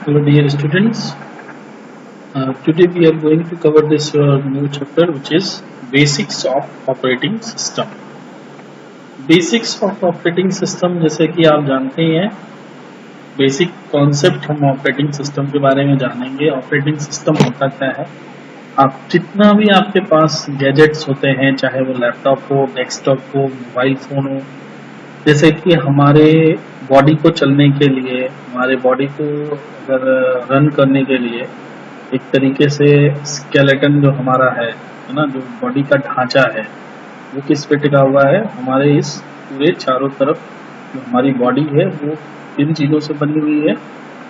Hello dear students, today we are going to cover this new chapter which is Basics of Operating System. Basics of Operating System जैसे कि आप जानते ही हैं, basic concept हम operating system के बारे में जानेंगे। ऑपरेटिंग सिस्टम होता क्या है, आप जितना भी आपके पास गैजेट्स होते हैं, चाहे वो लैपटॉप हो, डेस्कटॉप हो, मोबाइल फ़ोन हो, जैसे कि हमारे बॉडी को चलने के लिए, हमारे बॉडी को अगर रन करने के लिए एक तरीके से स्केलेटन जो हमारा है ना, जो बॉडी का ढांचा है वो किस पे टिका हुआ है, हमारे इस पूरे चारों तरफ जो हमारी बॉडी है वो इन चीज़ों से बनी हुई है।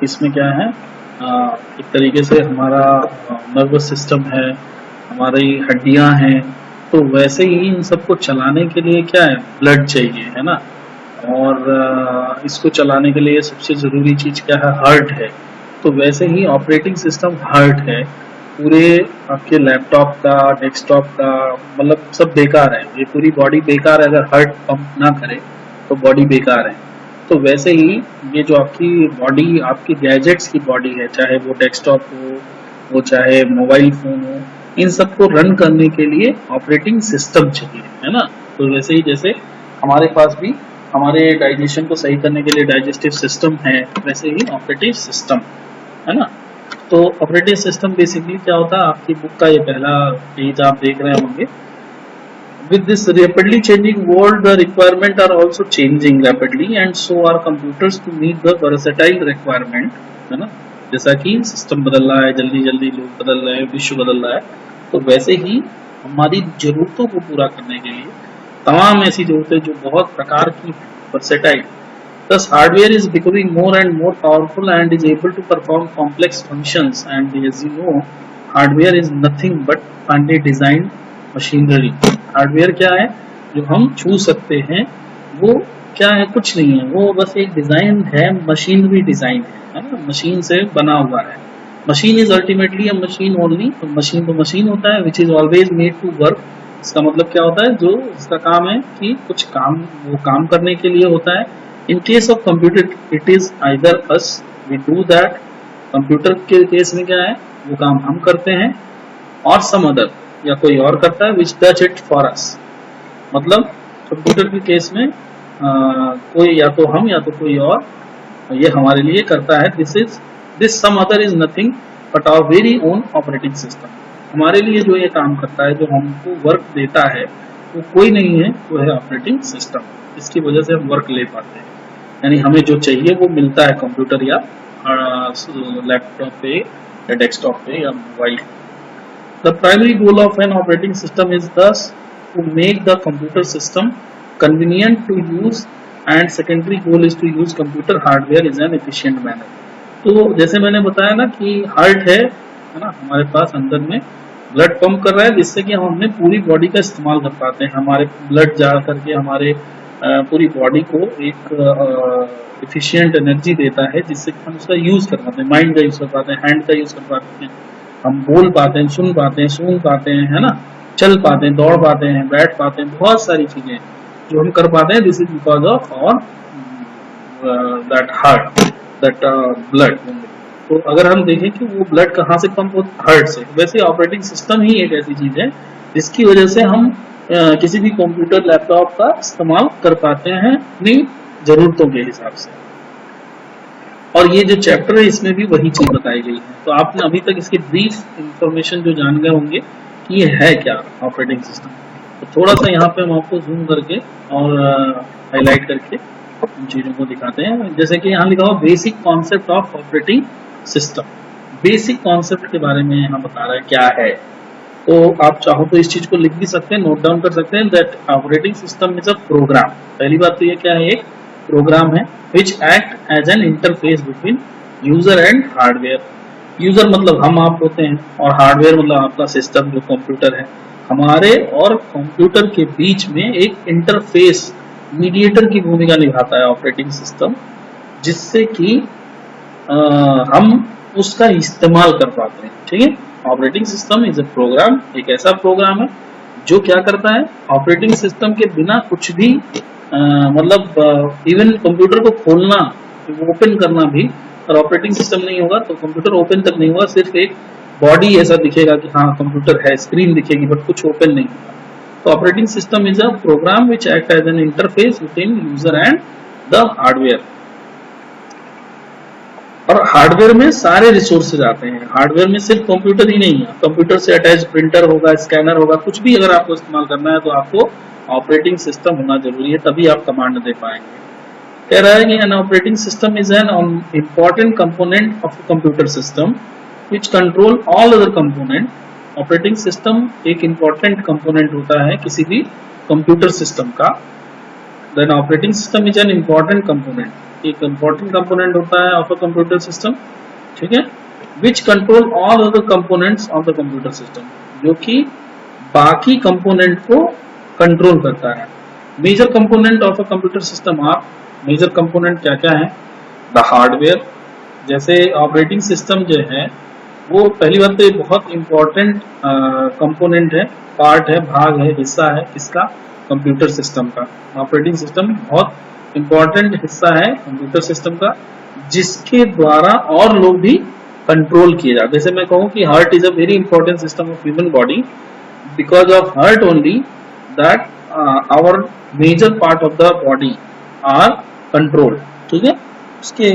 इसमें क्या है, एक तरीके से हमारा नर्वस सिस्टम है, हमारी हड्डियां हैं, तो वैसे ही इन सबको चलाने के लिए क्या है, ब्लड चाहिए, है ना। और इसको चलाने के लिए सबसे ज़रूरी चीज़ क्या है, हार्ट है। तो वैसे ही ऑपरेटिंग सिस्टम हार्ट है। पूरे आपके लैपटॉप का, डेस्कटॉप का, मतलब सब बेकार है, ये पूरी बॉडी बेकार है। अगर हार्ट पंप ना करे तो बॉडी बेकार है। तो वैसे ही ये जो आपकी बॉडी, आपकी गैजेट्स की बॉडी है, चाहे वो डेस्कटॉप हो, वो चाहे मोबाइल फ़ोन हो, इन सबको रन करने के लिए ऑपरेटिंग सिस्टम चाहिए, है ना। तो वैसे ही जैसे हमारे पास भी हमारे डाइजेशन को सही करने के लिए डाइजेस्टिव सिस्टम है, वैसे ही ऑपरेटिव सिस्टम, है ना। तो ऑपरेटिव सिस्टम बेसिकली क्या होता है, आपकी बुक का ये पहला पेज आप देख रहे होंगे। With this rapidly changing world, the requirement are also changing rapidly, and so are computers to meet the versatile requirement, है ना। जैसा कि सिस्टम बदल रहा है, जल्दी जल्दी लोग बदल रहे हैं, विश्व बदल रहा है, तो वैसे ही हमारी जरूरतों को पूरा करने के लिए तमाम ऐसी जरूरतें जो बहुत प्रकार की versatile, thus hardware is becoming more and more powerful and is able to perform complex functions, and as you know, hardware is nothing but finely designed machinery. Hardware क्या है, जो हम छू सकते हैं, वो क्या है, कुछ नहीं है, वो बस एक डिजाइन है, मशीनरी डिजाइन है ना, मशीन से बना हुआ है। Machine is ultimately a machine only, तो मशीन तो मशीन होता है, which is always made to work. इसका मतलब क्या होता है, जो इसका काम है कि कुछ काम, वो काम करने के लिए होता है। In case of computer it is either as we do that, computer के केस में क्या है, वो काम हम करते हैं, और सम अदर, या कोई और करता है, which does it for us. मतलब कंप्यूटर के केस में कोई, या तो हम या तो कोई और, ये हमारे लिए करता है। This some other is nothing but our very own operating system. हमारे लिए जो ये काम करता है, जो हमको वर्क देता है, वो कोई नहीं है, वो है ऑपरेटिंग सिस्टम। इसकी वजह से हम वर्क ले पाते हैं, यानी हमें जो चाहिए वो मिलता है कंप्यूटर या लैपटॉप पे या डेस्कटॉप पे या mobile. The primary goal of an operating system is thus to make the computer system convenient to use, and secondary goal is to use computer hardware in an efficient manner. तो जैसे मैंने बताया ना कि heart है ना, हमारे पास अंदर में ब्लड पंप कर रहा है, जिससे कि हम अपने पूरी बॉडी का इस्तेमाल कर पाते हैं। हमारे ब्लड जा करके हमारे पूरी बॉडी को एक एफिशिएंट एनर्जी देता है, जिससे कि हम उसका यूज कर पाते हैं, माइंड का यूज कर पाते हैं, हैंड का यूज कर पाते हैं, हम बोल पाते हैं, सुन पाते हैं, सूंघ पाते हैं, है ना, चल पाते हैं, दौड़ पाते हैं, बैठ पाते हैं, बहुत सारी चीजें जो हम कर पाते हैं। दिस इज बिकॉज ऑफ और दैट हार्ट, दैट ब्लड। तो अगर हम देखें कि वो ब्लड कहाँ से पंप होता है, हार्ट से, वैसे ऑपरेटिंग सिस्टम ही एक ऐसी चीज है जिसकी वजह से हम किसी भी कंप्यूटर, लैपटॉप का इस्तेमाल कर पाते हैं अपनी जरूरतों के हिसाब से। और ये जो चैप्टर है इसमें भी वही चीज बताई गई है। तो आपने अभी तक इसकी ब्रीफ इंफॉर्मेशन जो जान गए होंगे कि ये है क्या ऑपरेटिंग सिस्टम। तो थोड़ा सा यहाँ पे हम आपको जूम करके और हाईलाइट करके इन चीजों को दिखाते हैं। जैसे कि यहाँ लिखा हुआ basic concept of operating system. Basic concept के बारे में यहाँ बता रहा है क्या है। तो आप चाहो तो इस चीज को लिख भी सकते हैं, नोट डाउन कर सकते हैं, that operating system is a program. पहली बात तो ये क्या है, एक प्रोग्राम है which act as an interface between user and hardware. User मतलब हम आप होते हैं, और हार्डवेयर मतलब आपका सिस्टम जो कंप्यूटर है। हमारे और कंप्यूटर के बीच में एक इंटरफेस, मीडिएटर की भूमिका निभाता है ऑपरेटिंग सिस्टम, जिससे कि हम उसका इस्तेमाल कर पाते हैं। ठीक है, operating system is a program, एक ऐसा प्रोग्राम है जो क्या करता है, ऑपरेटिंग सिस्टम के बिना कुछ भी मतलब इवन कंप्यूटर को खोलना, ओपन करना भी और ऑपरेटिंग सिस्टम नहीं होगा तो कंप्यूटर ओपन तक नहीं होगा, सिर्फ एक बॉडी ऐसा दिखेगा कि हाँ कंप्यूटर है, स्क्रीन दिखेगी बट कुछ ओपन नहीं होगा। तो operating system is a program which act as an interface between user and the hardware. और हार्डवेयर में सारे रिसोर्सेज आते हैं, हार्डवेयर में सिर्फ कंप्यूटर ही नहीं है, कंप्यूटर से अटैच प्रिंटर होगा, स्कैनर होगा, कुछ भी अगर आपको इस्तेमाल करना है तो आपको ऑपरेटिंग सिस्टम होना जरूरी है, तभी आप कमांड दे पाएंगे। कह रहा है कि an operating system is an important component of computer system which control all other component. Operating system एक इम्पॉर्टेंट कंपोनेंट होता है किसी भी कंप्यूटर सिस्टम का। Then operating system is an important component, एक इम्पॉर्टेंट कंपोनेंट होता है ऑफ अ कंप्यूटर सिस्टम, ठीक है, which control all other components of the computer system, जो कि बाकी कंपोनेंट को कंट्रोल करता है। Major component of a computer system are, major component क्या क्या है? द हार्डवेयर, जैसे ऑपरेटिंग सिस्टम जो है वो पहली बात तो ये बहुत इंपॉर्टेंट कंपोनेंट है, पार्ट है, भाग है, हिस्सा है किसका? कंप्यूटर सिस्टम का। ऑपरेटिंग सिस्टम बहुत इंपॉर्टेंट हिस्सा है कंप्यूटर सिस्टम का, जिसके द्वारा और लोग भी कंट्रोल किए जाते हैं। जैसे मैं कहूँ कि heart is a very important system of human body, because of heart only that our major part of the body are control, ठीक है, उसके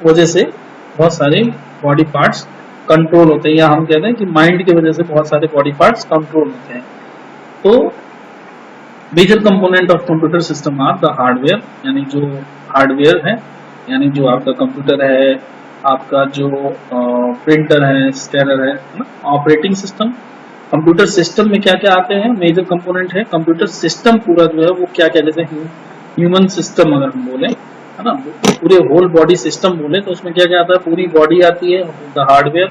वजह से बहुत सारे बॉडी पार्ट्स कंट्रोल होते हैं, या हम कहते हैं कि माइंड की वजह से बहुत सारे बॉडी पार्ट्स कंट्रोल होते हैं। तो major component of computer system are the hardware, यानी जो हार्डवेयर है, यानी जो आपका कंप्यूटर है, आपका जो प्रिंटर है, स्कैनर है ना। ऑपरेटिंग सिस्टम, कंप्यूटर सिस्टम में क्या क्या आते हैं? मेजर कंपोनेंट है कंप्यूटर सिस्टम पूरा जो है वो क्या क्या, जैसे ह्यूमन सिस्टम अगर हम बोले है ना, पूरे होल बॉडी सिस्टम बोले तो उसमें क्या क्या आता है? पूरी बॉडी आती है, द हार्डवेयर।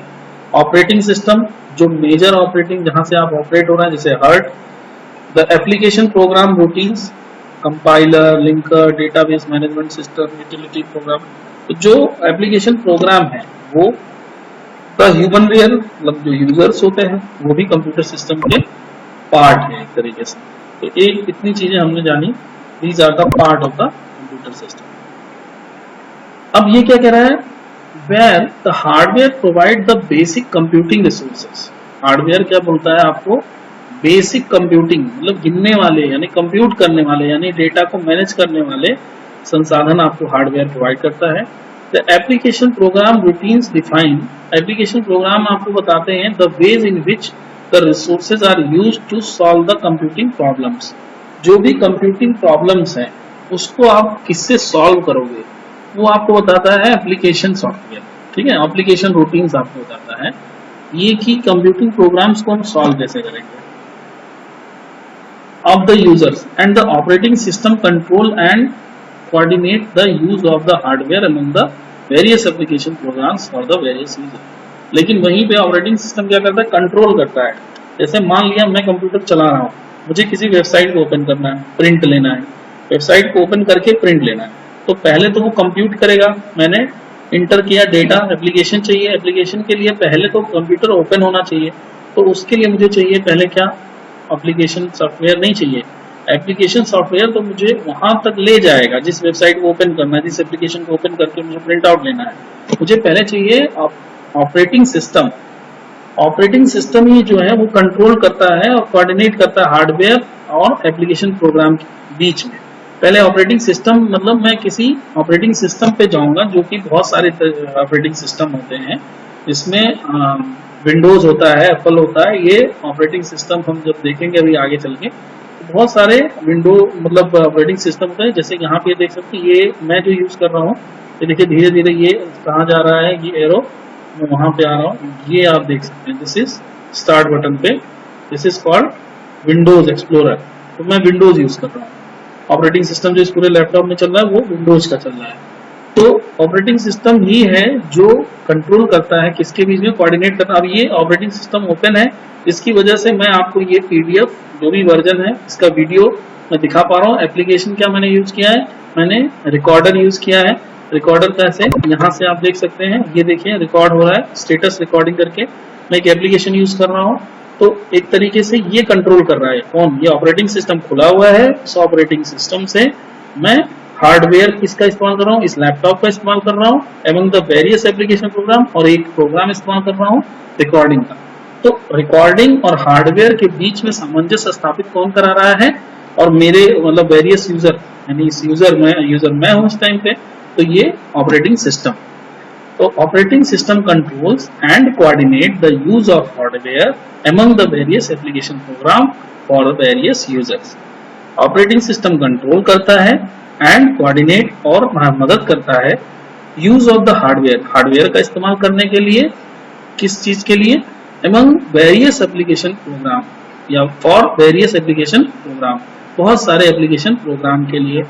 ऑपरेटिंग सिस्टम, जो मेजर ऑपरेटिंग जहां से आप ऑपरेट हो रहा है, जैसे heart. The application program routines, compiler, linker, database management system, utility programme. तो जो एप्लीकेशन प्रोग्राम है वो द ह्यूमन वेयर, मतलब जो यूजर्स होते हैं वो भी कंप्यूटर सिस्टम के पार्ट है एक तरीके से। तो एक इतनी चीजें हमने जानी, these are the part of the computer system. अब ये क्या कह रहा है? Where the hardware provide the basic computing resources. Hardware क्या बोलता है आपको? बेसिक कंप्यूटिंग, मतलब गिनने वाले यानी कंप्यूट करने वाले यानी डेटा को मैनेज करने वाले संसाधन आपको हार्डवेयर प्रोवाइड करता है। The application program routines define, application program आपको बताते हैं the ways in which the resources are used to solve the computing problems. जो भी कंप्यूटिंग प्रॉब्लम्स हैं उसको आप किससे सॉल्व करोगे वो आपको बताता है एप्लीकेशन सॉफ्टवेयर, ठीक है। एप्लीकेशन रूटीन्स आपको बताता है ये कि कंप्यूटिंग प्रोग्राम्स को हम सॉल्व कैसे करेंगे। Of the users and the operating system control and coordinate the use of the hardware among the various application programs for the various users। लेकिन वहीं पे ऑपरेटिंग सिस्टम क्या करता है? कंट्रोल करता है। जैसे मान लिया मैं कंप्यूटर चला रहा हूँ, मुझे किसी वेबसाइट को ओपन करना है, प्रिंट लेना है, वेबसाइट को ओपन करके प्रिंट लेना है, तो पहले तो वो कंप्यूट करेगा। मैंने इंटर किया डेटा, एप्लीकेशन चाहिए, एप्लीकेशन के लिए पहले तो कंप्यूटर ओपन होना चाहिए, तो उसके लिए मुझे चाहिए पहले क्या? एप्लीकेशन सॉफ्टवेयर नहीं चाहिए। एप्लीकेशन सॉफ्टवेयर तो मुझे वहां तक ले जाएगा जिस वेबसाइट को ओपन करना है, जिस एप्लीकेशन को ओपन करके मुझे प्रिंट आउट लेना है। मुझे पहले चाहिए ऑपरेटिंग सिस्टम। ऑपरेटिंग सिस्टम ही जो है वो कंट्रोल करता है और कोऑर्डिनेट करता है हार्डवेयर और एप्लीकेशन प्रोग्राम के बीच में। पहले ऑपरेटिंग सिस्टम, मतलब मैं किसी ऑपरेटिंग सिस्टम पे जाऊंगा, जो कि बहुत सारे ऑपरेटिंग सिस्टम होते हैं, इसमें विंडोज होता है, एप्पल होता है। ये ऑपरेटिंग सिस्टम हम जब देखेंगे अभी आगे चल के, बहुत सारे विंडो मतलब ऑपरेटिंग सिस्टम होते हैं। जैसे यहाँ पे देख सकते हैं, ये मैं जो यूज कर रहा हूँ, ये देखिए धीरे धीरे ये कहाँ जा रहा है, ये एरो मैं वहां पे आ रहा हूँ, ये आप देख सकते हैं। दिस इज स्टार्ट बटन पे, this is called Windows explorer. तो मैं विंडोज यूज कर रहा हूँ। ऑपरेटिंग सिस्टम जो इस पूरे लैपटॉप में चल रहा है वो विंडोज का चल रहा है। तो ऑपरेटिंग सिस्टम ही है जो कंट्रोल करता है किसके बीच में, कोऑर्डिनेट करता है। अब ये ऑपरेटिंग सिस्टम ओपन है, इसकी वजह से मैं आपको ये पीडीएफ जो भी वर्जन है इसका वीडियो मैं दिखा पा रहा हूँ। एप्लीकेशन क्या मैंने यूज किया है? मैंने रिकॉर्डर यूज किया है। रिकॉर्डर कैसे? यहाँ से आप देख सकते हैं, ये देखिए रिकॉर्ड हो रहा है, स्टेटस रिकॉर्डिंग करके मैं एक एप्लीकेशन यूज कर रहा हूँ। तो एक तरीके से ये कंट्रोल कर रहा है कौन? ये ऑपरेटिंग सिस्टम खुला हुआ है, इस ऑपरेटिंग सिस्टम से मैं हार्डवेयर किसका इस्तेमाल कर रहा हूँ, इस लैपटॉप का इस्तेमाल कर रहा हूँ among the various application program, और एक प्रोग्राम इस्तेमाल कर रहा हूँ रिकॉर्डिंग का। तो रिकॉर्डिंग और हार्डवेयर के बीच में सामंजस्य स्थापित कौन करा रहा है, और मेरे मतलब वेरियस यूजर, यानी इस यूजर मैं हूँ इस टाइम पे, तो ये ऑपरेटिंग सिस्टम। तो operating system controls and coordinate the use of hardware among the various application program for various users. Operating system control करता है एंड कोऑर्डिनेट और मदद करता है यूज ऑफ द हार्डवेयर का इस्तेमाल करने के लिए, किस चीज के लिए, एमंग वेरियस एप्लीकेशन प्रोग्राम या फॉर वेरियस एप्लीकेशन प्रोग्राम, बहुत सारे एप्लीकेशन प्रोग्राम के लिए,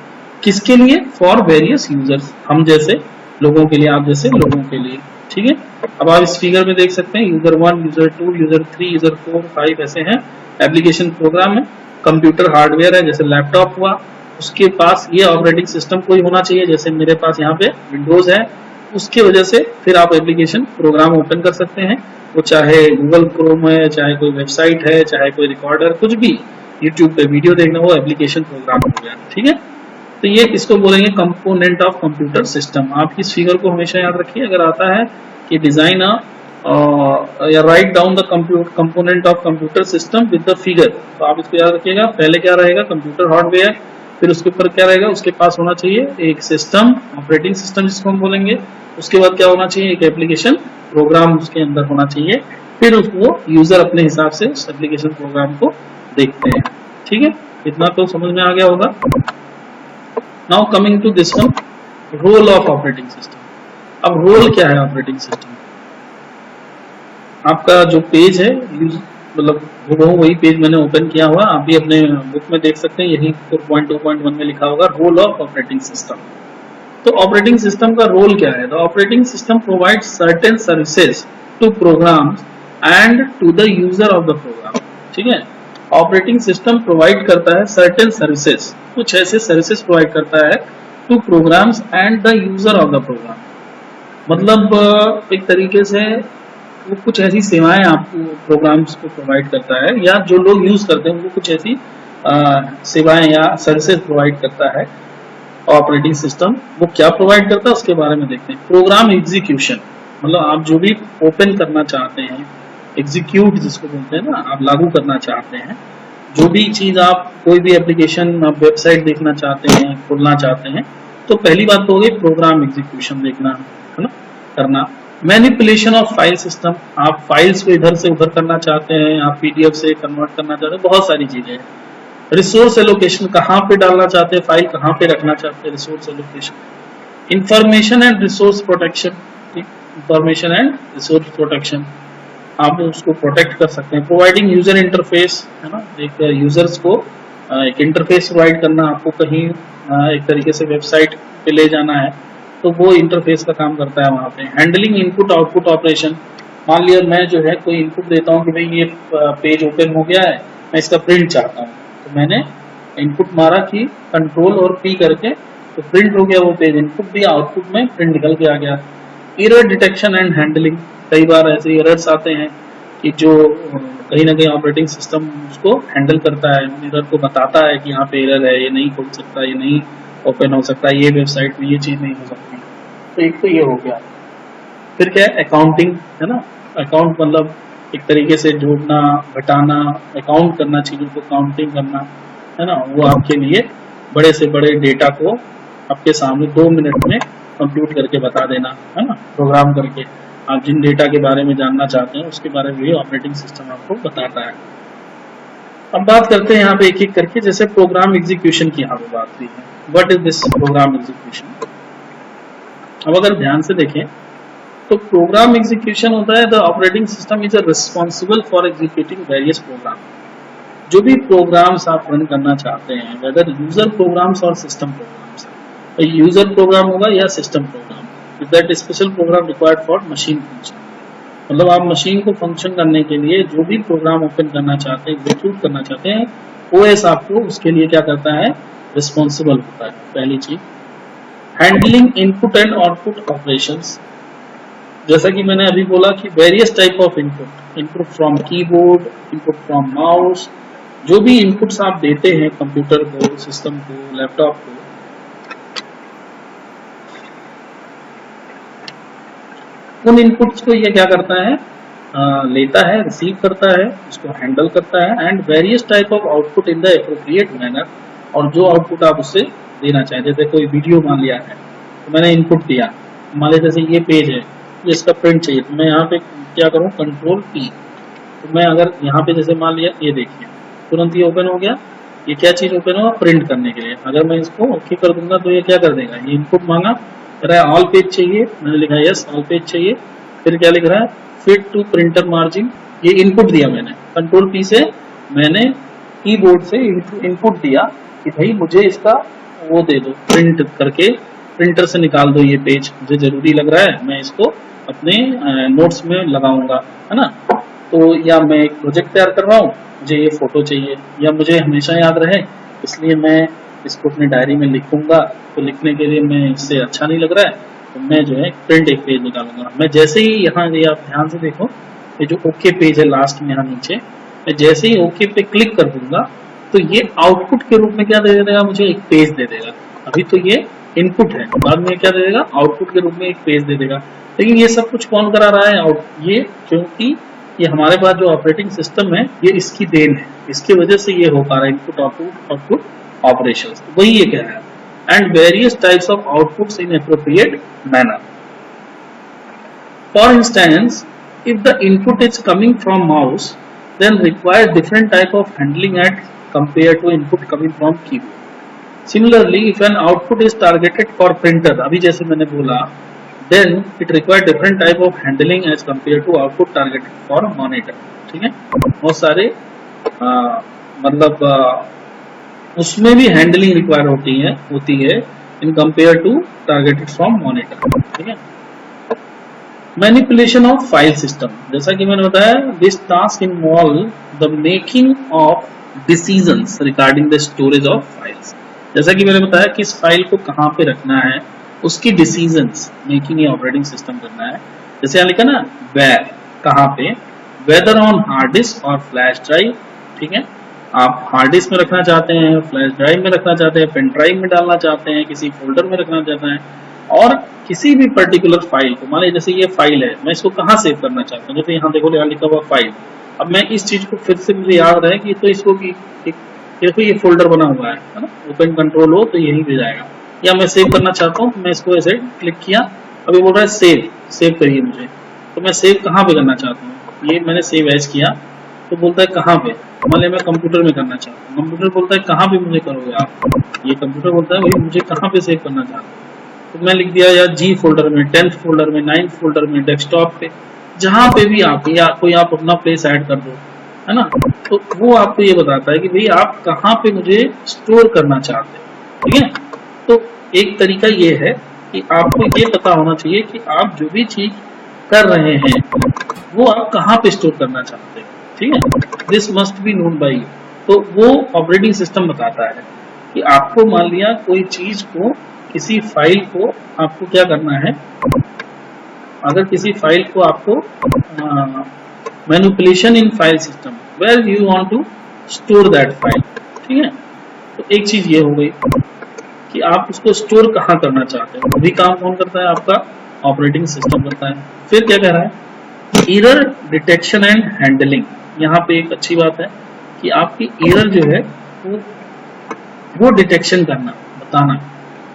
किसके लिए, फॉर वेरियस यूजर्स, हम जैसे लोगों के लिए, आप जैसे लोगों के लिए। ठीक है, अब आप इस फिगर में देख सकते हैं यूजर 1, यूजर 2, यूजर 3, यूजर 4, 5 ऐसे हैं एप्लीकेशन प्रोग्राम है। कंप्यूटर हार्डवेयर है, जैसे लैपटॉप हुआ, उसके पास ये ऑपरेटिंग सिस्टम कोई होना चाहिए, जैसे मेरे पास यहाँ पे विंडोज है, उसकी वजह से फिर आप एप्लीकेशन प्रोग्राम ओपन कर सकते हैं, वो चाहे गूगल क्रोम है, चाहे कोई वेबसाइट है, चाहे कोई रिकॉर्डर, कुछ भी यूट्यूब पे वीडियो देखना, वो एप्लीकेशन प्रोग्राम हो गया। ठीक है, तो ये इसको बोलेंगे कंपोनेंट ऑफ कंप्यूटर सिस्टम। आप इस फिगर को हमेशा याद रखिए, अगर आता है कि डिजाइन या write down the component of computer system with the figure, तो आप इसको याद रखिएगा। पहले क्या रहेगा, कंप्यूटर हार्डवेयर, फिर उसके ऊपर क्या रहेगा, उसके पास होना चाहिए एक सिस्टम, ऑपरेटिंग सिस्टम जिसको हम बोलेंगे, उसके बाद क्या होना चाहिए, एक एप्लीकेशन प्रोग्राम उसके अंदर होना चाहिए, फिर उसको यूजर अपने हिसाब से उस एप्लीकेशन प्रोग्राम को देखते हैं। ठीक है, इतना तो समझ में आ गया होगा। Now coming to this one, role of operating system. अब रोल क्या है ऑपरेटिंग सिस्टम, आपका जो पेज है, मतलब वही पेज मैंने ओपन किया हुआ, आप भी अपने बुक में देख सकते हैं, यही 4.2.1 में लिखा होगा रोल ऑफ ऑपरेटिंग सिस्टम। तो ऑपरेटिंग सिस्टम का रोल क्या है, the operating system provides certain services to programs and to the user of the program. ठीक है, ऑपरेटिंग सिस्टम प्रोवाइड करता है सर्टेन सर्विसेज, कुछ ऐसे सर्विसेज प्रोवाइड करता है to programs and the user of the program, मतलब एक तरीके से वो कुछ ऐसी सेवाएं आपको प्रोग्राम्स को प्रोवाइड करता है, या जो लोग यूज करते हैं उनको कुछ ऐसी सेवाएं या सर्विसेज प्रोवाइड करता है ऑपरेटिंग सिस्टम। वो क्या प्रोवाइड करता है उसके बारे में देखते हैं। प्रोग्राम एग्जीक्यूशन, मतलब आप जो भी ओपन करना चाहते हैं, एग्जीक्यूट जिसको बोलते हैं ना, आप लागू करना चाहते हैं, जो भी चीज आप, कोई भी एप्लीकेशन आप वेबसाइट देखना चाहते हैं, खोलना चाहते हैं, तो पहली बात तो होगी प्रोग्राम एग्जीक्यूशन देखना, है ना, करना। मैनिपुलेशन ऑफ फाइल सिस्टम, आप फाइल्स को इधर से उधर करना चाहते हैं, आप पीडीएफ से कन्वर्ट करना चाहते हैं, बहुत सारी चीजें हैं। रिसोर्स एलोकेशन, कहाँ पे डालना चाहते हैं फाइल, कहाँ पे रखना चाहते हैं, resource allocation. Information and resource protection, information and resource protection, आप उसको प्रोटेक्ट कर सकते हैं। प्रोवाइडिंग यूजर इंटरफेस, है ना, एक यूजर्स को एक इंटरफेस प्रोवाइड करना, आपको कहीं एक तरीके से वेबसाइट पे ले जाना है तो वो इंटरफेस का काम करता है वहाँ पे। हैंडलिंग इनपुट आउटपुट ऑपरेशन, मान लिया मैं जो है कोई इनपुट देता हूँ कि भाई ये पेज ओपन हो गया है, मैं इसका प्रिंट चाहता हूँ, तो मैंने इनपुट मारा कि कंट्रोल और पी करके, तो प्रिंट हो गया वो पेज, इनपुट दिया, आउटपुट में प्रिंट निकल के आ गया। एरर डिटेक्शन एंड हैंडलिंग, कई बार ऐसे एरर्स आते हैं कि जो कहीं ना कहीं ऑपरेटिंग सिस्टम उसको हैंडल करता है, एरर को बताता है कि यहाँ पे एरर है, ये नहीं खोल सकता, ये नहीं ओपन हो सकता, ये वेबसाइट में ये चीज नहीं हो सकती। तो एक तो ये हो गया। फिर क्या है, अकाउंटिंग, है ना, अकाउंट मतलब एक तरीके से जोड़ना, घटाना, अकाउंट करना, चीजों को काउंटिंग करना, है ना, वो आपके लिए बड़े से बड़े डेटा को आपके सामने 2 मिनट में कंप्यूट करके बता देना, है ना, प्रोग्राम करके। आप जिन डेटा के बारे में जानना चाहते हैं उसके बारे में भी ऑपरेटिंग सिस्टम आपको बताता है। अब बात करते हैं यहाँ पे एक एक करके, जैसे प्रोग्राम एग्जीक्यूशन की यहाँ पे बात की है। What is this program execution? अब अगर ध्यान से देखें तो प्रोग्राम एग्जीक्यूशन होता है the operating system is responsible for executing various program. जो भी प्रोग्राम्स आप रन करना चाहते हैं, वेदर यूजर प्रोग्राम्स और सिस्टम प्रोग्राम्स, यूजर प्रोग्राम होगा या system program, that special program required for machine function, मतलब आप मशीन को फंक्शन करने के लिए जो भी प्रोग्राम ओपन करना चाहते हैं, एग्जीक्यूट करना चाहते हैं, ओएस आपको उसके लिए क्या करता है, रिस्पॉन्सिबल होता है। पहली चीज, handling input and output operations, जैसा कि मैंने अभी बोला कि various type of input, input from keyboard, input from mouse, जो भी इनपुट्स आप देते हैं कंप्यूटर को, सिस्टम को, लैपटॉप को, उन इनपुट्स को ये क्या करता है, लेता है, रिसीव करता है, उसको हैंडल करता है and various type of output in the appropriate manner, और जो आउटपुट आप उससे देना चाहें, जैसे कोई वीडियो मान लिया है तो मैंने इनपुट दिया, मान लिया जैसे ये पेज है जिसका प्रिंट चाहिए, तो मैं यहाँ पे क्या करूँ, कंट्रोल पी, तो मैं अगर यहाँ पे जैसे मान लिया, ये देखिए तुरंत ये ओपन हो गया, ये क्या चीज ओपन होगा, प्रिंट करने के लिए। अगर मैं इसको ओके कर दूंगा तो ये क्या कर देगा, ये इनपुट मांगा, कह रहा है ऑल पेज चाहिए, मैंने लिखा यस ऑल पेज चाहिए, फिर क्या लिख रहा है, फिट टू प्रिंटर मार्जिन, ये इनपुट दिया मैंने, कंट्रोल पी से मैंने कीबोर्ड से इनपुट दिया कि भाई मुझे इसका वो दे दो, प्रिंट करके प्रिंटर से निकाल दो ये पेज, मुझे जरूरी लग रहा है, मैं इसको अपने नोट्स में लगाऊंगा, है ना। तो या मैं एक प्रोजेक्ट तैयार कर रहा हूँ, मुझे ये फोटो चाहिए, या मुझे हमेशा याद रहे इसलिए मैं इसको अपनी डायरी में लिखूंगा, तो लिखने के लिए मैं इससे अच्छा नहीं लग रहा है तो मैं जो है प्रिंट एक पेज निकालूंगा। मैं जैसे ही यहाँ ये आप ध्यान से देखो, ये जो ओके पेज है लास्ट में यहाँ नीचे, मैं जैसे ही ओके पे क्लिक कर दूंगा तो ये आउटपुट के रूप में क्या दे देगा, मुझे एक पेज दे देगा। अभी तो ये इनपुट है, बाद में क्या दे देगा, आउटपुट के रूप में एक पेज दे देगा। लेकिन ये सब कुछ कौन करा रहा है, ये क्योंकि ये हमारे पास जो ऑपरेटिंग सिस्टम है ये इसकी देन है, इसकी वजह से ये हो पा रहा है, इनपुट आउटपुट ऑपरेशंस, वही ये कह रहा है। And various types of outputs in appropriate manner. For instance, if the input is coming from mouse, then requires different type of handling at compared to input coming from keyboard. Similarly, if an output is targeted for printer, अभी जैसे मैंने बोला, then it requires different type of handling as compared to output targeted for monitor. ठीक है, बहुत सारे मतलब उसमें भी हैंडलिंग रिक्वायर होती है in compare to targeted from monitor. ठीक है, मैनिपुलेशन ऑफ फाइल सिस्टम, जैसा कि मैंने बताया, this task involve the making of decisions regarding the storage of files. जैसा कि मैंने बताया किस फाइल को कहाँ पे रखना है, उसकी डिसीजंस मेकिंग ये ऑपरेटिंग सिस्टम करना है। जैसे यहाँ लिखा ना, वेयर, कहाँ पे, वेदर ऑन हार्ड डिस्क और फ्लैश ड्राइव। ठीक है, आप हार्ड डिस्क में रखना चाहते हैं, फ्लैश ड्राइव में रखना चाहते हैं, पेन ड्राइव में डालना चाहते हैं, किसी फोल्डर में रखना चाहते हैं, और किसी भी पर्टिकुलर फाइल को, मान लीजिए जैसे ये फाइल है, मैं इसको कहाँ सेव करना चाहता हूँ, जैसे यहाँ देखो यहाँ लिखा हुआ फाइल। अब मैं इस चीज को फिर से मुझे याद रहे कि तो इसको देखो ये फोल्डर बना हुआ है ना, ओपन कंट्रोल हो तो यहीं पे जाएगा, या मैं सेव करना चाहता हूँ तो मैं इसको ऐसे क्लिक किया, अभी बोल रहा है सेव करिए मुझे, तो मैं सेव कहाँ पे करना चाहता हूँ, ये मैंने सेव एज किया, तो बोलता है कहाँ पे, मान लिया मैं कंप्यूटर में करना चाहता हूँ, कंप्यूटर बोलता है कहाँ पे मुझे करोगे आप, ये कंप्यूटर बोलता है भाई मुझे कहाँ पे सेव करना चाहता हूँ, तो मैं लिख दिया यार जी फोल्डर में, 10th फोल्डर में, 9th फोल्डर में, डेस्कटॉप पे, जहां पे भी आप, या कोई आप अपना प्लेस ऐड कर दो, है ना, तो वो आपको ये बताता है कि भाई आप कहाँ पे मुझे स्टोर करना चाहते हैं। ठीक है, तो एक तरीका ये है कि आपको ये पता होना चाहिए कि आप जो भी चीज कर रहे हैं वो आप कहाँ पे स्टोर करना चाहते हैं। ठीक है, this must be known by you. तो वो ऑपरेटिंग सिस्टम बताता है कि आपको मान लिया कोई चीज को, किसी फाइल को आपको क्या करना है, अगर किसी फाइल को आपको manipulation in file system where you want to store that file. ठीक है, तो एक चीज ये हो गई कि आप उसको स्टोर कहाँ करना चाहते हैं, वो भी काम कौन करता है, आपका ऑपरेटिंग सिस्टम करता है। फिर क्या कह रहा है, एरर डिटेक्शन एंड हैंडलिंग। यहाँ पे एक अच्छी बात है कि आपकी एरर जो है वो डिटेक्शन करना, बताना।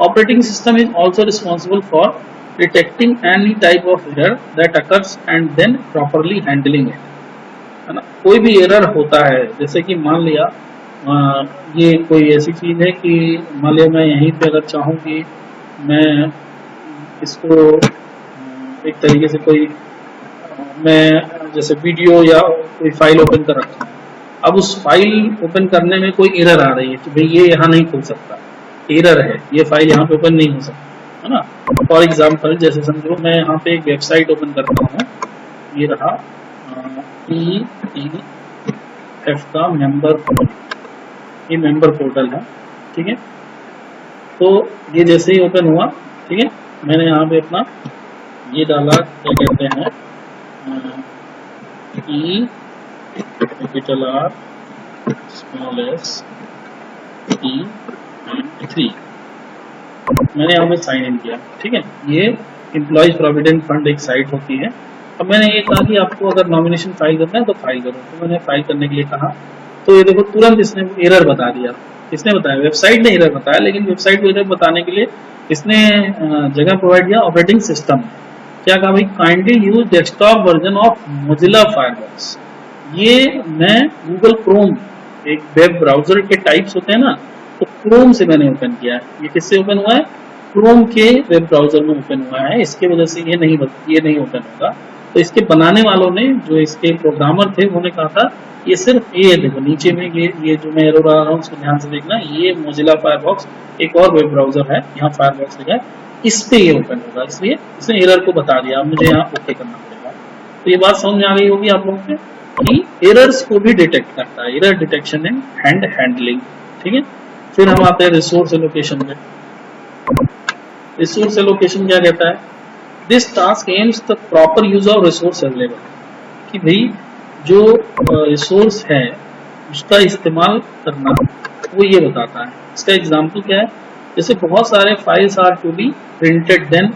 Operating system is also responsible for detecting any type of error that occurs and then properly handling it, है ना। कोई भी एरर होता है, जैसे कि मान लिया ये कोई ऐसी चीज है कि मान लिया मैं यहीं पे अगर चाहूँ कि मैं इसको एक तरीके से कोई, मैं जैसे वीडियो या कोई फाइल ओपन कर रखा हूँ, अब उस फाइल ओपन करने में कोई एरर आ रही है कि भाई ये यहाँ नहीं खुल सकता, एरर है, ये फाइल यहाँ पे ओपन नहीं हो सकती, है ना। फॉर एग्जांपल जैसे समझो मैं यहाँ पे एक वेबसाइट ओपन करता हूँ, ये रहा EEF का मेंबर पोर्टल, ये मेंबर पोर्टल है। ठीक है, तो ये जैसे ही ओपन हुआ, ठीक है, मैंने यहाँ पे अपना ये डाला, क्या कहते हैं, E capital R small s E 3, मैंने यहाँ पे साइन इन किया। ठीक है, ये एम्प्लॉयज प्रोविडेंट फंड एक साइट होती है। अब मैंने ये कहा कि आपको अगर नॉमिनेशन फाइल करना है तो फाइल करो, तो मैंने फाइल करने के लिए कहा, तो ये देखो तुरंत इसने एरर बता दिया। इसने बताया, वेबसाइट ने एरर बताया, लेकिन वेबसाइट को एरर बताने के लिए इसने जगह प्रोवाइड किया ऑपरेटिंग सिस्टम। क्या कहा भाई, kindly use desktop version of Mozilla Firefox. ये मैं गूगल क्रोम, एक वेब ब्राउजर के टाइप्स होते हैं ना, तो क्रोम से मैंने ओपन किया है। ये किससे ओपन हुआ है, क्रोम के वेब ब्राउजर में ओपन हुआ है, इसके वजह से ये नहीं ओपन होगा। तो इसके बनाने वालों ने, जो इसके प्रोग्रामर थे, उन्होंने कहा था ये सिर्फ ये देखो नीचे में ये जो मैं एरो रहा हूँ उसको ध्यान से देखना, ये मोजिला फायरफॉक्स एक और वेब ब्राउजर है, यहाँ फायरफॉक्स लिखा है, इस पे ये ओपन होगा, इसलिए इसने एरर को बता दिया। अब मुझे यहाँ ओके करना पड़ेगा। तो ये बात समझ में आ गई होगी आप लोगों को कि एरर्स को भी डिटेक्ट करता है, एरर डिटेक्शन एंड हैंडलिंग। ठीक है, फिर हम आते हैं रिसोर्स एलोकेशन में। रिसोर्स एलोकेशन क्या कहता है, this task AIIMS the proper use of resource available, कि भाई जो रिसोर्स है उसका इस्तेमाल करना, वो ये बताता है। इसका एग्जांपल क्या है, जैसे बहुत सारे files are to be printed, then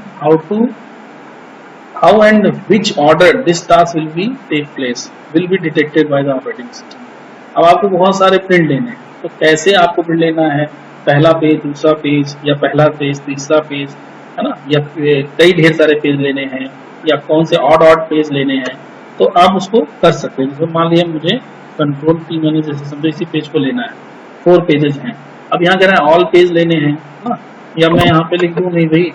how and which order this task will be take place will be detected by the operating system. अब आपको बहुत सारे प्रिंट लेने हैं, तो कैसे आपको प्रिंट लेना है, पहला पेज, दूसरा पेज, या पहला पेज, तीसरा पेज, है ना, या कई ढेर सारे पेज लेने हैं, या कौन से ऑड पेज लेने हैं, तो आप उसको कर सकते हैं। जैसे मान लिया मुझे कंट्रोल P मैंने जैसे समझो इसी पेज को लेना है, 4 पेजेस हैं, अब यहाँ कह रहा है ऑल पेज लेने हैं ना, या मैं यहाँ पे लिख दूँ नहीं भाई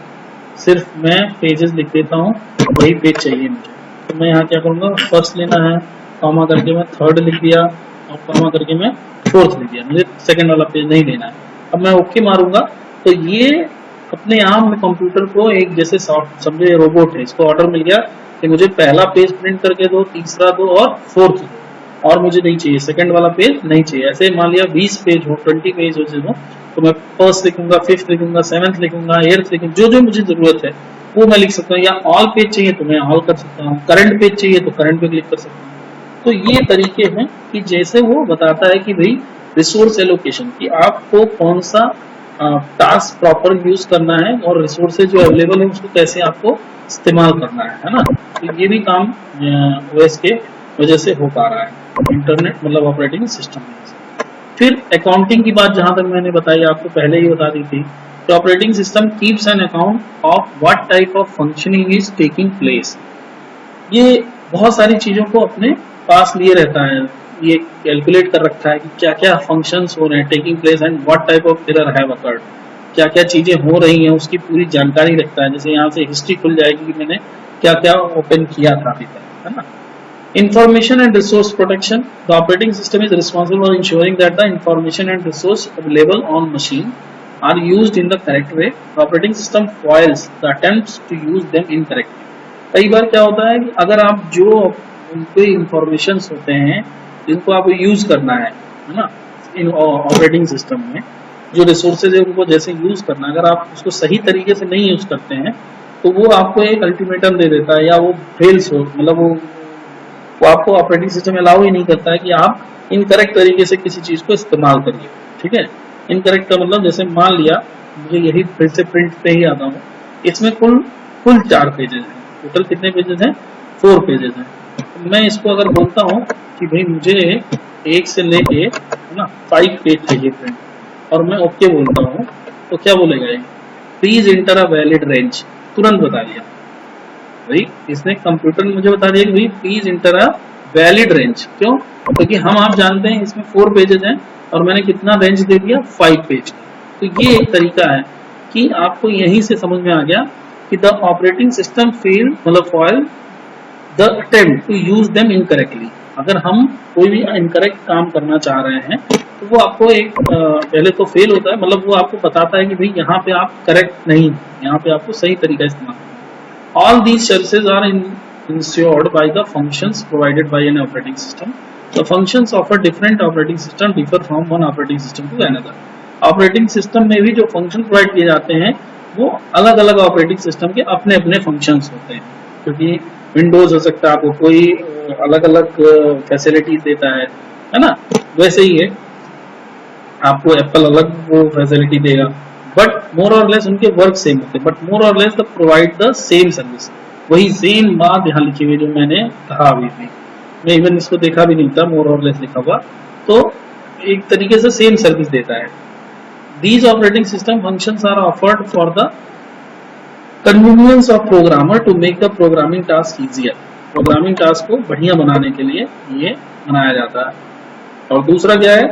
सिर्फ मैं पेजेस लिख देता हूँ, वही पेज चाहिए मुझे, तो मैं यहाँ क्या करूँगा, फर्स्ट लेना है, कॉमा करके मैं थर्ड लिख दिया, और कॉमा करके मैं फोर्थ लिख दिया, मुझे सेकंड वाला पेज नहीं लेना है। अब मैं ओके मारूंगा, तो ये अपने आप में कंप्यूटर को एक जैसे समझे रोबोट है, इसको ऑर्डर मिल गया कि मुझे पहला पेज प्रिंट करके दो, तीसरा दो और फोर्थ दो, और मुझे नहीं चाहिए सेकंड वाला पेज नहीं चाहिए। ऐसे मान लिया 20 पेज हो, 20 पेज हो, तो मैं फर्स्ट लिखूंगा, फिफ्थ लिखूंगा, सेवंथ लिखूंगा, एट्थ लिखूंगा, जो जो मुझे जरूरत है वो मैं लिख सकता हूँ। या ऑल पेज चाहिए तो मैं ऑल कर सकता हूँ, करंट पेज चाहिए तो करंट पे क्लिक कर सकता हूँ। तो ये तरीके हैं कि जैसे वो बताता है कि भाई रिसोर्स एलोकेशन, कि आपको कौन सा टास्क प्रॉपर यूज करना है और रिसोर्सेज जो अवेलेबल है उसको कैसे आपको इस्तेमाल करना है ना। तो ये भी काम ओएस के वजह से हो पा रहा है, इंटरनेट मतलब ऑपरेटिंग सिस्टम में। फिर अकाउंटिंग की बात जहां तक मैंने बताई, आपको पहले ही बता दी थी कि operating system keeps an account of what type of functioning is taking place. ये बहुत सारी चीजों को अपने पास लिए रहता है, ये कैलकुलेट कर रखा है कि क्या क्या फंक्शंस हो रहे हैं, taking place, and what type of error have occurred, क्या क्या चीजें हो रही हैं उसकी पूरी जानकारी रखता है। जैसे यहाँ से हिस्ट्री खुल जाएगी कि मैंने क्या क्या ओपन किया था अभी तक, है ना। Information and resource protection. The operating system is responsible for ensuring that the information and resource available on machine are used in the correct way. The operating system foils the attempts to use them incorrectly. कई बार क्या होता है कि अगर आप जो कोई information होते हैं जिनको आपको यूज करना है ना, इन ऑपरेटिंग सिस्टम में जो रिसोर्सेज है उनको जैसे यूज करना है, अगर आप उसको सही तरीके से नहीं यूज करते हैं तो वो आपको एक अल्टीमेटम दे देता है, या वो फेल्स हो, मतलब वो आपको ऑपरेटिंग सिस्टम अलाउ ही नहीं करता है कि आप इनकरेक्ट तरीके से किसी चीज को इस्तेमाल करिए। ठीक है, इनकरेक्ट का मतलब जैसे मान लिया मुझे यही फिर से प्रिंट पे ही आता हूँ, इसमें कुल 4 पेजेस हैं, टोटल कितने पेजेस हैं, 4 पेजेस हैं। तो मैं इसको अगर बोलता हूँ कि भाई मुझे 1 से लेके ना 5 पेज चाहिए प्रिंट, और मैं ओके बोलता हूँ, तो क्या बोलेगा ये, please inter a valid range, तुरंत बता दिया भाई, इसने कंप्यूटर ने मुझे बता दिया कि भाई please inter a valid range. क्यों, क्योंकि हम आप जानते हैं इसमें 4 पेजेस हैं और मैंने कितना रेंज दे दिया, 5 पेज। तो ये एक तरीका है कि आपको यहीं से समझ में आ गया कि द ऑपरेटिंग सिस्टम फेल मतलब foil the attempt to use them incorrectly. अगर हम कोई भी इनकरेक्ट काम करना चाह रहे हैं तो वो आपको एक पहले तो फेल होता है, मतलब वो आपको बताता है कि भाई यहाँ पे आप करेक्ट नहीं, यहाँ पे आपको सही तरीका इस्तेमाल करना है। All these services are ensured by the functions provided by an operating system. The functions of a different operating system differ from one operating system to another. Operating system में भी जो function provide किए जाते हैं वो अलग अलग operating system के अपने अपने functions होते हैं, क्योंकि Windows हो सकता है आपको कोई अलग अलग facilities देता है ना, वैसे ही है आपको Apple अलग वो facility देगा, बट मोर और लेस उनके वर्क सेम होते हैं, बट मोर और less the provide the same service. वही सेम बात यहाँ लिखी हुई जो मैंने कहा अभी भी, मैं इवन इसको देखा भी नहीं था, मोर और लेस लिखा हुआ, तो एक तरीके से सेम सर्विस देता है। These operating system functions are offered for the convenience of programmer to make the programming task easier। Programming task को बढ़िया बनाने के लिए ये बनाया जाता है। और दूसरा क्या है,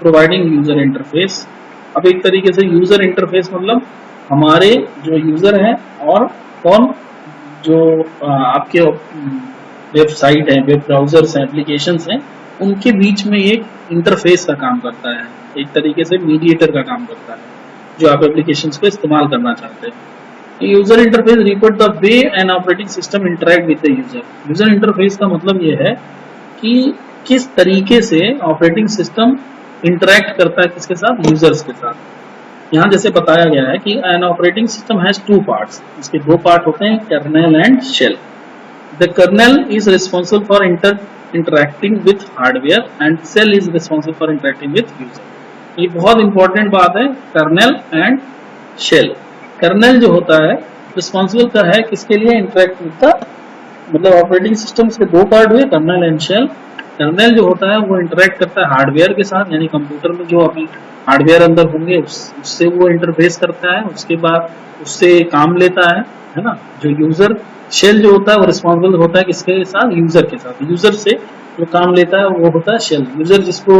प्रोवाइडिंग यूजर इंटरफेस। अब एक तरीके से यूजर इंटरफेस मतलब हमारे जो यूजर हैं और कौन जो आपके वेबसाइट है, वेब ब्राउजर्स हैं, एप्लीकेशंस हैं, उनके बीच में एक इंटरफेस का काम करता है, एक तरीके से मीडिएटर का काम करता है जो आप एप्लीकेशंस को इस्तेमाल करना चाहते हैं। User interface report the way N operating system interact with the user. User interface का मतलब ये है कि किस तरीके से ऑपरेटिंग सिस्टम इंटरेक्ट करता है किसके साथ, यूजर्स के साथ। यहाँ जैसे बताया गया है कि an operating system has two parts, इसके दो पार्ट होते हैं, kernel and shell. The kernel is responsible for interacting with hardware and cell is responsible for interacting with user। ये बहुत इंपॉर्टेंट बात है, कर्नेल एंड शेल। कर्नेल जो होता है रिस्पॉन्सिबल का है किसके लिए, इंटरेक्ट विद द, मतलब ऑपरेटिंग सिस्टम के दो पार्ट हुए, कर्नेल एंड शेल। कर्नेल जो होता है वो इंटरेक्ट करता है हार्डवेयर के साथ, यानी कंप्यूटर में जो अभी हार्डवेयर अंदर होंगे उससे वो इंटरफेस करता है, उसके बाद उससे काम लेता है ना। जो यूजर शेल जो होता है वो रिस्पॉन्सिबल होता है किसके साथ, यूजर के साथ। यूजर से जो काम लेता है वो होता है शेल। यूजर जिसको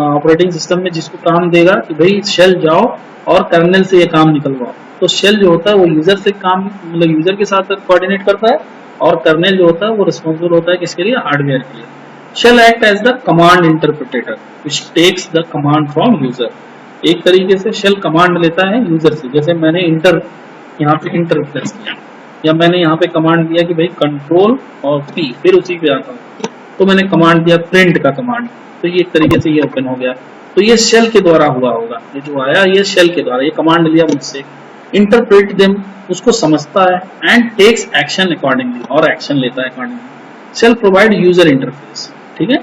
ऑपरेटिंग सिस्टम में जिसको काम देगा कि भाई शेल जाओ और कर्नेल से ये काम निकलवाओ, तो शेल जो होता है वो यूजर से काम, मतलब यूजर के साथ कोऑर्डिनेट करता है, और कर्नेल जो होता है वो रिस्पॉन्सिबल होता है किसके लिए, हार्डवेयर के लिए। Shell act as the command interpreter which takes the command from user. एक तरीके से शेल कमांड लेता है यूजर से, जैसे मैंने इंटर यहाँ पे इंटर प्रेस किया, या मैंने यहाँ पे कमांड दिया कि भाई कंट्रोल और पी, फिर उसी पे आता हूँ तो मैंने कमांड दिया प्रिंट का कमांड, तो ये एक तरीके से ये ओपन हो गया। तो ये शेल के द्वारा हुआ होगा, ये जो आया ये शेल के द्वारा, ये कमांड लिया मुझसे, इंटरप्रेट देम उसको समझता है, एंड टेक्स एक्शन अकॉर्डिंगली, और एक्शन लेता है accordingly. Shell provide user interface, ठीक है।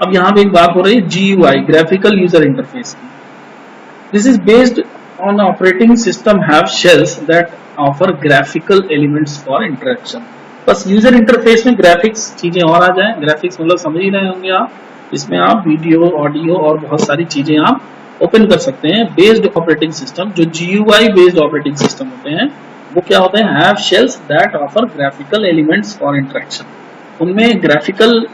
अब यहाँ पे एक बात हो रही है GUI, ग्राफिकल यूजर इंटरफेस की। This is based on operating system have shells that offer graphical elements for interaction। बस यूजर इंटरफेस में ग्राफिक्स चीजें और आ जाए, ग्राफिक्स मतलब समझ ही रहे होंगे आप, इसमें आप वीडियो, ऑडियो और बहुत सारी चीजें आप ओपन कर सकते हैं। बेस्ड ऑपरेटिंग सिस्टम, जो GUI बेस्ड ऑपरेटिंग सिस्टम होते हैं वो क्या होते हैं, have shells that offer graphical elements for interaction. उनमें ग्राफिकल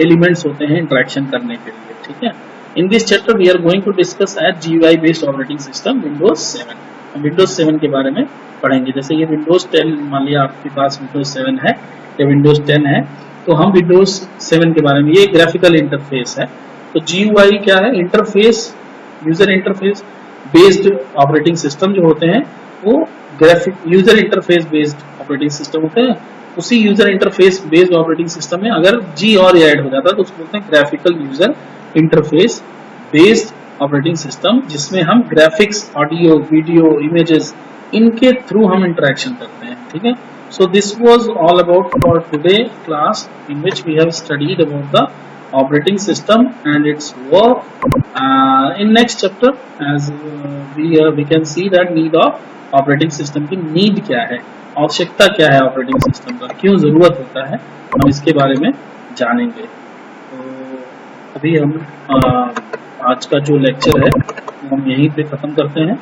एलिमेंट्स होते हैं इंटरेक्शन करने के लिए, ठीक है। In this chapter we are going to discuss as GUI based operating system Windows 7। हम Windows 7 के बारे में पढ़ेंगे। जैसे ये Windows 10, मान लिया आपके पास Windows 7 है या Windows 10 है, तो हम Windows 7 के बारे में, ये ग्राफिकल इंटरफेस है। तो GUI क्या है, interface, user interface based operating system जो होते हैं वो graphic user interface based operating system होते हैं। उसी user interface based operating system में अगर G और ऐड हो जाता है तो उसको बोलते हैं graphical user interface based operating system, जिसमें हम ग्राफिक्स, ऑडियो, वीडियो, इमेजेस, इनके थ्रू हम इंटरेक्शन करते हैं, ठीक है। So this was all about for today class in which we have studied about the operating system and its work. In next chapter as we can see that need of operating system की need क्या है, आवश्यकता क्या है operating system का, क्यों जरूरत होता है, हम इसके बारे में जानेंगे। अभी हम आज का जो लेक्चर है हम यहीं पे खत्म करते हैं।